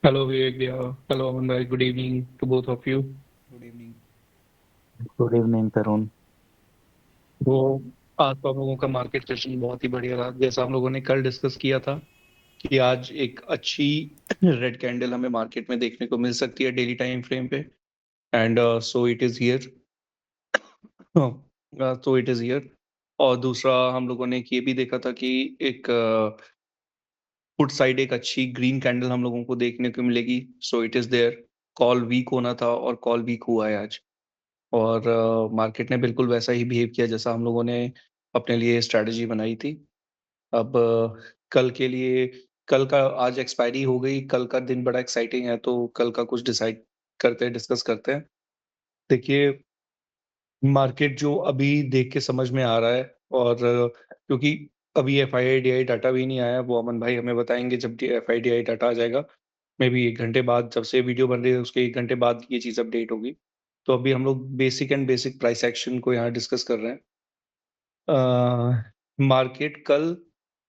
Hello, Vivek. Dear. Hello, Aman bhai. Good evening to both of you. Good evening. Good evening Tarun. वो आज तो हम लोगों का मार्केट सेशन बहुत ही बढ़िया रहा। जैसा हम लोगों ने कल डिस्कस किया था कि आज एक अच्छी रेड कैंडल हमें मार्केट में देखने को मिल सकती है डेली टाइम फ्रेम पे। And so it is here. So it is here. और दूसरा हम लोगों ने ये भी देखा था कि एक पुट साइड एक अच्छी ग्रीन कैंडल हम लोगों को देखने को मिलेगी। So it is there. कॉल वीक होना था और कॉल वीक हुआ है आज। और मार्केट ने बिल्कुल वैसा ही बिहेव किया जैसा हम लोगों ने अपने लिए स्ट्रैटेजी बनाई थी। अब कल के लिए, कल का आज एक्सपायरी हो गई, कल का दिन बड़ा एक्साइटिंग है, तो कल का कुछ डिसाइड करते हैं, डिस्कस करते हैं। देखिए, मार्केट जो अभी देख के समझ में आ रहा है, और क्योंकि अभी एफआईडीआई डाटा भी नहीं आया, वो अमन भाई हमें बताएंगे जब एफआईडीआई डाटा आ जाएगा। मे बी 1 घंटे बाद, जब से वीडियो बन रही है उसके 1 घंटे बाद ये चीज़ अपडेट होगी। तो अभी हम लोग बेसिक प्राइस एक्शन को यहाँ डिस्कस कर रहे हैं। मार्केट कल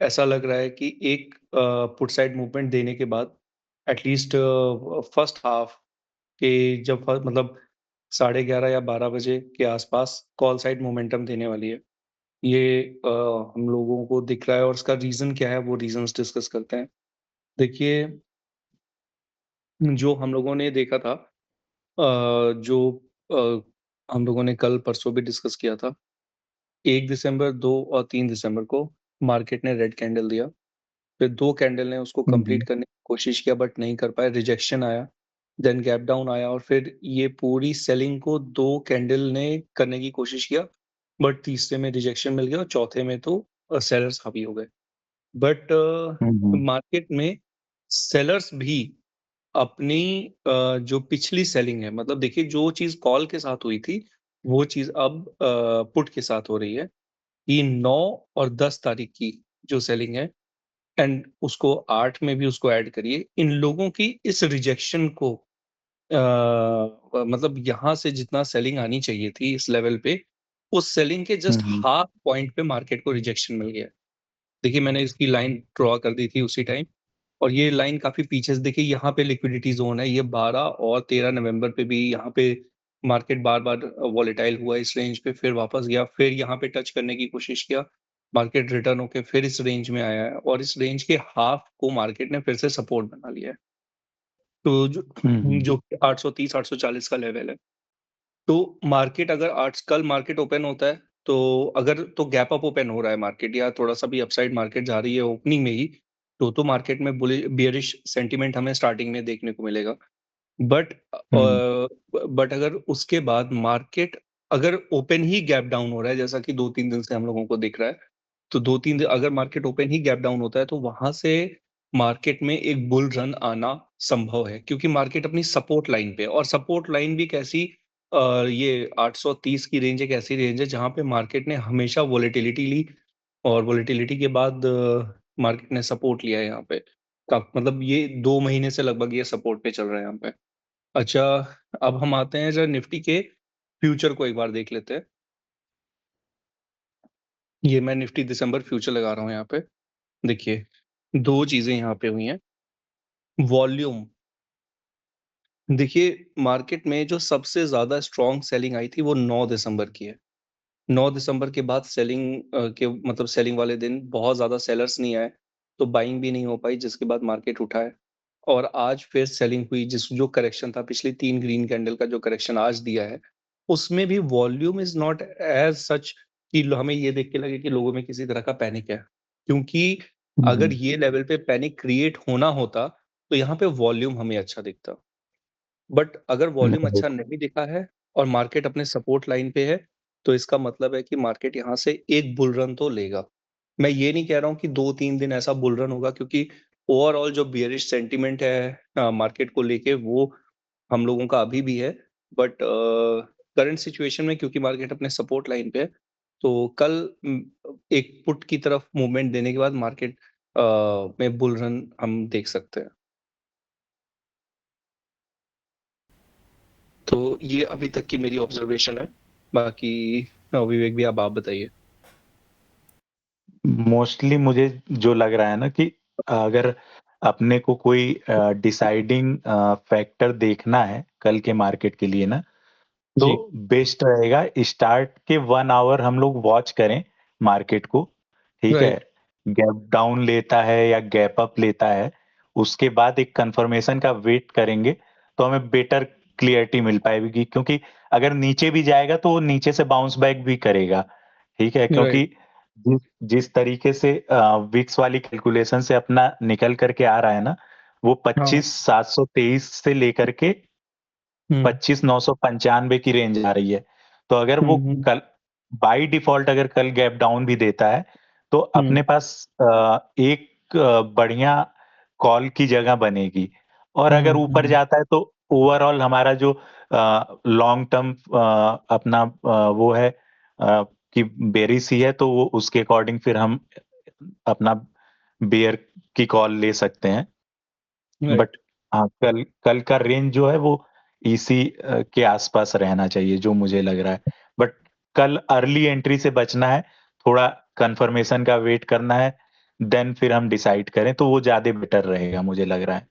ऐसा लग रहा है कि एक पुट साइड मूवमेंट देने के बाद एटलीस्ट फर्स्ट हाफ के जब मतलब 11:30 या 12 बजे के आसपास कॉल साइड मोमेंटम देने वाली है। ये हम लोगों को दिख रहा है, और इसका रीजन क्या है वो रीजंस डिस्कस करते हैं। देखिए, जो हम लोगों ने देखा था, जो हम लोगों ने कल परसों भी डिस्कस किया था, 1 दिसंबर, 2 और 3 दिसंबर को मार्केट ने रेड कैंडल दिया। फिर 2 कैंडल ने उसको कंप्लीट हम्म। करने की कोशिश किया बट नहीं कर पाए, रिजेक्शन आया। देन गैप डाउन आया, और फिर ये पूरी सेलिंग को 2 कैंडल ने करने की कोशिश किया, बट तीसरे में रिजेक्शन मिल गया और चौथे में तो सेलर्स हावी हो गए। But hmm. मार्केट में सेलर्स भी अपनी जो पिछली सेलिंग है, मतलब देखिए, जो चीज कॉल के साथ हुई थी वो चीज अब पुट के साथ हो रही है। कि 9 और 10 तारीख की जो सेलिंग है, एंड उसको 8 में भी उसको ऐड करिए, इन लोगों की इस रिजेक्शन को मतलब यहाँ से जितना सेलिंग आनी चाहिए थी इस लेवल पे, उस सेलिंग के जस्ट हम्म। हाफ पॉइंट पे मार्केट को रिजेक्शन मिल गया। देखिए, मैंने इसकी लाइन ड्रॉ कर दी थी उसी टाइम, और ये लाइन काफी पीछे से, देखिए यहाँ पे लिक्विडिटी जोन है, ये 12 और 13 नवंबर पे भी यहाँ पे मार्केट बार बार वॉलेटाइल हुआ इस रेंज पे, फिर वापस गया, फिर यहाँ पे टच करने की कोशिश किया, मार्केट रिटर्न होके फिर इस रेंज में आया है, और इस रेंज के हाफ को मार्केट ने फिर से सपोर्ट बना लिया है। तो जो हम्म। जो 830 840 का लेवल है। तो मार्केट अगर आज कल मार्केट ओपन होता है, तो अगर तो गैप अप ओपन हो रहा है मार्केट, या थोड़ा सा भी अपसाइड मार्केट जा रही है ओपनिंग में ही, तो मार्केट में बियरिश सेंटीमेंट हमें स्टार्टिंग में देखने को मिलेगा। But hmm. बट अगर उसके बाद मार्केट अगर ओपन ही गैप डाउन हो रहा है, जैसा कि 2-3 दिन से हम लोगों को दिख रहा है, तो 2-3 दिन अगर मार्केट ओपन ही गैप डाउन होता है, तो वहां से मार्केट में एक बुल रन आना संभव है, क्योंकि मार्केट अपनी सपोर्ट लाइन पे, और सपोर्ट लाइन भी कैसी, ये 830 की रेंज एक ऐसी रेंज है जहां पे मार्केट ने हमेशा वोलेटिलिटी ली, और वोलेटिलिटी के बाद मार्केट ने सपोर्ट लिया है यहाँ पे। मतलब ये 2 महीने से लगभग ये सपोर्ट पे चल रहा है यहाँ पे। अच्छा, अब हम आते हैं जरा निफ्टी के फ्यूचर को एक बार देख लेते हैं। ये मैं निफ्टी दिसंबर फ्यूचर लगा रहा हूँ यहाँ पे। देखिए, दो चीजें यहाँ पे हुई हैं। वॉल्यूम, देखिए, मार्केट में जो सबसे ज्यादा स्ट्रॉन्ग सेलिंग आई थी वो 9 दिसंबर की है। 9 दिसंबर के बाद सेलिंग के मतलब सेलिंग वाले दिन बहुत ज्यादा सेलर्स नहीं आए, तो बाइंग भी नहीं हो पाई, जिसके बाद मार्केट उठा है। और आज फिर सेलिंग हुई, जिस जो करेक्शन था, पिछली 3 ग्रीन कैंडल का जो करेक्शन आज दिया है, उसमें भी volume is not as such कि हमें ये देख के लगे कि लोगों में किसी तरह का पैनिक है। क्योंकि अगर हम्म। ये लेवल पे पैनिक क्रिएट होना होता, तो यहाँ पे वॉल्यूम हमें अच्छा दिखता। बट अगर वॉल्यूम अच्छा राइट। नहीं दिखा है और मार्केट अपने सपोर्ट लाइन पे है, तो इसका मतलब है कि मार्केट यहाँ से एक बुल रन तो लेगा। मैं ये नहीं कह रहा हूँ कि 2-3 दिन ऐसा बुल रन होगा, क्योंकि ओवरऑल जो बियरिश सेंटीमेंट है मार्केट को लेके, वो हम लोगों का अभी भी है। बट करंट सिचुएशन में क्योंकि मार्केट अपने सपोर्ट लाइन पे है, तो कल एक पुट की तरफ मूवमेंट देने के बाद मार्केट में बुल रन हम देख सकते हैं। तो ये अभी तक की मेरी ऑब्जर्वेशन है। बाकी विवेक भी, अब आप बताइए। मोस्टली मुझे जो लग रहा है ना कि अगर अपने को कोई डिसाइडिंग फैक्टर देखना है कल के मार्केट के लिए ना, जी, तो बेस्ट रहेगा स्टार्ट के 1 आवर हम लोग वॉच करें मार्केट को, ठीक है? राइट, गैप डाउन लेता है या गैप अप लेता है, उसके बाद एक कन्फर्मेशन का वेट करेंगे, तो हमें बेटर क्लैरिटी मिल पाएगी क्योंकि अगर नीचे भी जाएगा तो वो नीचे से बाउंस बैक भी करेगा, ठीक है? राइट, क्योंकि जिस जिस तरीके से विक्स वाली कैलकुलेशन से अपना निकल कर के आ रहा है ना, वो हाँ, 25,723 से लेकर के हुँ, 25,995 की रेंज आ रही है। तो अगर वो हुँ, कल बाय डिफ़ॉल्ट अगर कल गैप डाउन भी देता है, तो हुँ, अपने पास एक बढ़िया कॉल की जगह बनेगी और हुँ, अगर ऊपर हुँ, जाता है तो ओवरऑल हमारा जो लॉन्ग टर्म अपना वो है कि बेयरिश ही है तो वो उसके अकॉर्डिंग फिर हम अपना बेयर की कॉल ले सकते हैं। बट राइट, हाँ, कल कल का रेंज जो है वो इसी के आस-पास रहना चाहिए जो मुझे लग रहा है। बट कल अर्ली एंट्री से बचना है, थोड़ा कन्फर्मेशन का वेट करना है, देन फिर हम डिसाइड करें तो वो ज़्यादा बेटर रहेगा मुझे लग रहा है।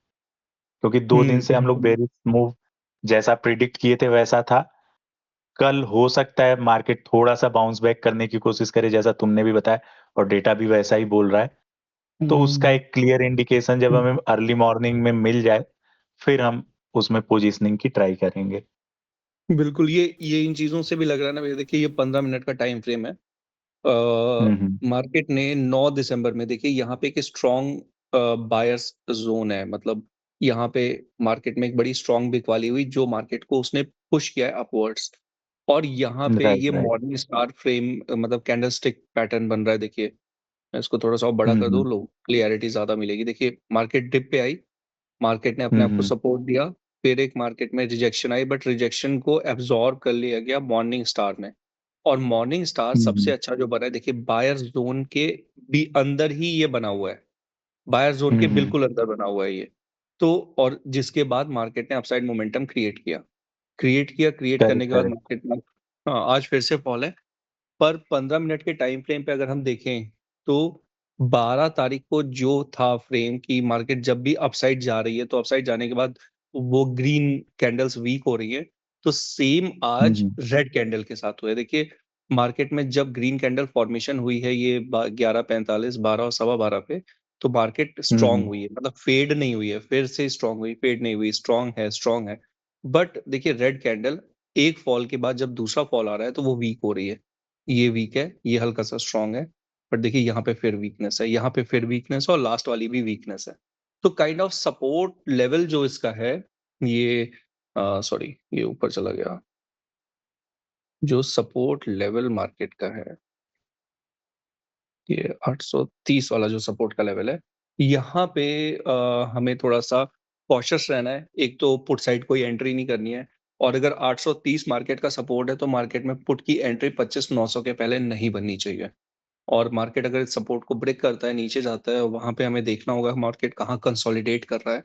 क्योंकि 2 दिन हुँ, से हम लोग हुँ, बेयरिश मूव जैसा प्रिडिक्ट किए थे वैसा था। कल हो सकता है मार्केट थोड़ा-सा बाउंस बैक करने की कोशिश करे जैसा तुमने भी बताया और डेटा भी वैसा ही बोल रहा है। तो उसका हुँ, एक क्लियर इंडिकेशन जब हुँ। हमें अर्ली मॉर्निंग में मिल जाए, फिर हम उसमें पोज़ीशनिंग की ट्राई करेंगे। बिल्कुल, ये इन चीज़ों से भी लग रहा है ना भैया देखिए ये 15 मिनट का टाइम फ्रेम है। हुँ, हुँ। मार्केट ने 9 दिसंबर में देखिए यहाँ पे एक स्ट्रॉन्ग बायर्स ज़ोन है मतलब यहाँ पे मार्केट में एक बड़ी स्ट्रॉन्ग बिक वाली हुई जो मार्केट को उसने पुश किया है अपवर्ड्स और यहाँ पे राइट, ये राइट। मॉर्निंग स्टार फ्रेम मतलब कैंडलस्टिक पैटर्न बन रहा है देखिए। मैं इसको थोड़ा-सा और बड़ा हुँ, कर दूँ हुँ। लो क्लैरिटी ज़्यादा मिलेगी। देखिए मार्केट डिप पे आई मार्केट ने अपने हुँ, आप को हुँ। सपोर्ट दिया, फिर एक मार्केट में रिजेक्शन आई बट रिजेक्शन को एब्ज़ॉर्ब कर लिया गया मॉर्निंग स्टार में और मॉर्निंग स्टार हुँ, सबसे हुँ। अच्छा जो बना है देखिए बायर ज़ोन के भी अंदर ही ये बना हुआ है, बायर ज़ोन हुँ, के हुँ। बिल्कुल अंदर बना हुआ है ये। तो और जिसके बाद मार्केट ने अपसाइड मोमेंटम क्रिएट करने करेक्ट, के बाद करेक्ट। मार्केट में हाँ, आज फिर से फॉल है। पर 15 मिनट के टाइम फ्रेम पे अगर हम देखें, तो 12 तारीख को जो था फ्रेम कि मार्केट जब भी अपसाइड जा रही है, तो अपसाइड जाने के बाद वो ग्रीन कैंडल्स वीक हो रही है, तो सेम हुँ, आज हुँ। रेड कैंडल के साथ हुआ है। देखिए, मार्केट में जब ग्रीन कैंडल फॉर्मेशन हुई है ये बा 11:45 12 और सवा 12 पे, तो मार्केट हुँ, स्ट्रॉन्ग हुँ। हुई है, मतलब फेड नहीं हुई है, फिर से स्ट्रॉन्ग हुई, फेड नहीं हुई, स्ट्रॉन्ग है। बट देखिए रेड कैंडल एक फॉल के बाद जब दूसरा फॉल आ रहा है, तो वो वीक हो रही है। ये वीक है, ये हल्का-सा स्ट्रॉन्ग है। बट देखिए यहाँ पे फिर वीकनेस है, यहाँ पे फिर वीकनेस है और लास्ट वाली भी वीकनेस है। तो काइंड ऑफ सपोर्ट लेवल जो इसका है, ये सॉरी ये ऊपर चला गया। जो सपोर्ट लेवल मार्केट का है, ये 830 वाला जो सपोर्ट का लेवल है, यहाँ पे हमें थोड़ा-सा कॉशियस रहना है। एक तो पुट साइड कोई एंट्री नहीं करनी है और अगर 830 मार्केट का सपोर्ट है, तो मार्केट में पुट की एंट्री 25,900 के पहले नहीं बननी चाहिए। और मार्केट अगर इस सपोर्ट को ब्रेक करता है, नीचे जाता है, वहाँ पे हमें देखना होगा मार्केट कहाँ कंसोलिडेट कर रहा है।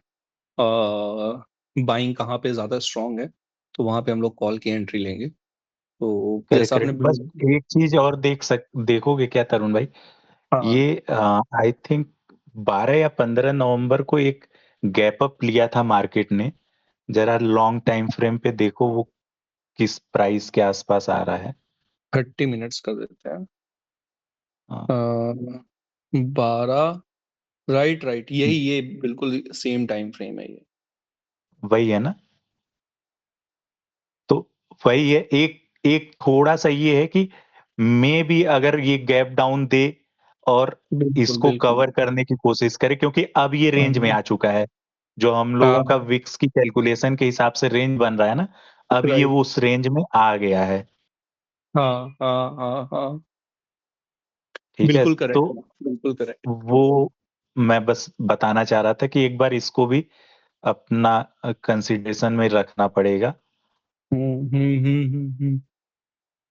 बाइंग कहाँ पे ज़्यादा स्ट्रॉन्ग है, तो वहाँ पे हम लोग कॉल की एंट्री लेंगे। तो करेक्ट, जैसा आपने करेक्ट। बस एक चीज़ और देखोगे क्या तरुण भाई? हाँ, ये आई थिंक 12 या 15 नवंबर को एक गैप अप लिया था मार्केट ने। ज़रा लॉन्ग टाइम फ्रेम पे देखो वो किस प्राइस के आस-पास आ रहा है। 30 मिनट्स कर देते हैं। हाँ, 12 राइट, राइट हुँ, यही ये बिल्कुल सेम टाइम फ्रेम है ये। वही है ना? तो वही है, एक एक थोड़ा-सा ये है कि मेबी अगर ये गैप डाउन दे और बिल्कुल, इसको बिल्कुल। कवर करने की कोशिश करे क्योंकि अब ये रेंज में हाँ, आ चुका है। जो हम लोगों का हाँ, विक्स की कैलकुलेशन के हिसाब से रेंज बन रहा है ना, अब ये राइट। वो उस रेंज में आ गया है। हाँ, हाँ, हाँ, हाँ। ठीक है? बिल्कुल तो करेक्ट, बिल्कुल करेक्ट। वो मैं बस बताना चाह रहा था कि एक बार इसको भी अपना कंसिडरेशन में रखना पड़ेगा। हुँ।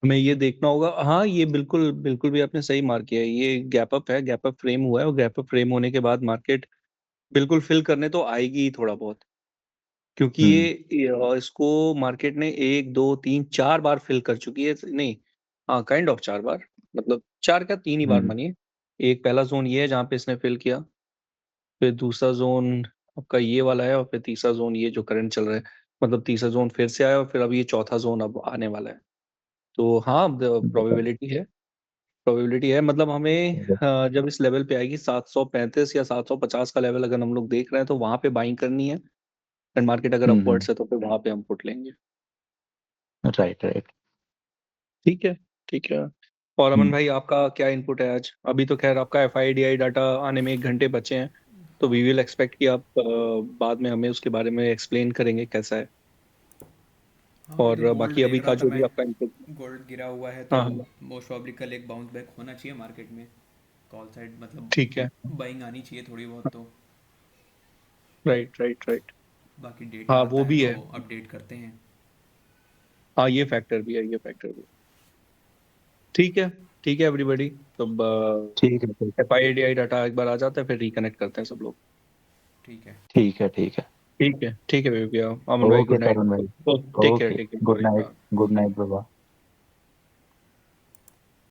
हमें ये देखना होगा हाँ, ये बिल्कुल, बिल्कुल भी आपने सही मार्क किया है। ये गैप अप है, गैप अप फ्रेम हुआ है और गैप अप फ्रेम होने के बाद मार्केट बिल्कुल फिल करने तो आएगी ही थोड़ा बहुत। क्योंकि हुँ, इसको मार्केट ने 1, 2, 3, 4 बार फिल कर चुकी है। नहीं हाँ, काइंड ऑफ 4 बार मतलब 4 क्या 3 ही बार हुँ, मानिए। एक पहला ज़ोन ये है जहाँ पे इसने फिल किया। फिर दूसरा जोन आपका ये वाला है, और फिर तीसरा जोन ये जो करंट चल रहा है, मतलब तीसरा जोन फिर से आया, और फिर अब ये चौथा जोन अब आने वाला है। तो हाँ, प्रोबेबिलिटी है, मतलब हमें जब इस लेवल पे आएगी 735 या 750 का लेवल अगर हम लोग देख रहे हैं, तो वहां पे बाइंग करनी है। एंड मार्केट अगर अपवर्ड्स है तो फिर वहां पे हम पुट लेंगे। Right, right. ठीक है, ठीक है। और अमन भाई, आपका क्या इनपुट है आज? अभी तो खैर आपका FIDI डाटा आने में 1 घंटे बचे हैं, तो वी विल एक्सपेक्ट कि आप बाद में हमें उसके बारे में एक्सप्लेन करेंगे कैसा है। हाँ भाई, जो और गोल्ड बाकी देख अभी रहा का था जो मैं, भी आपका इनपुट। गोल्ड गिरा हुआ है तो हाँ हाँ। मोस्ट प्रॉब्ली कल एक बाउंस बैक होना चाहिए मार्केट में। कॉल साइड मतलब ठीक है। बाइंग आनी चाहिए थोड़ी बहुत तो। Right right right. बाकी डेटा हाँ आता वो है भी तो है। अपडेट करते हैं। हाँ ये फैक्टर भी है, ये फैक्टर भी है। ठीक है, ठीक है एवरीबॉडी। तब ठीक है, ठीक FIDI डाटा एक बार आ जाता है, फिर रिकनेक्ट करते हैं सब लोग। ठीक है। ठीक है, ठीक है। ठीक है, ठीक है भैया। अमन भाई ओके गुड नाइट। तरुण भाई। Take care, okay, take good night. Care. Good night बाबा।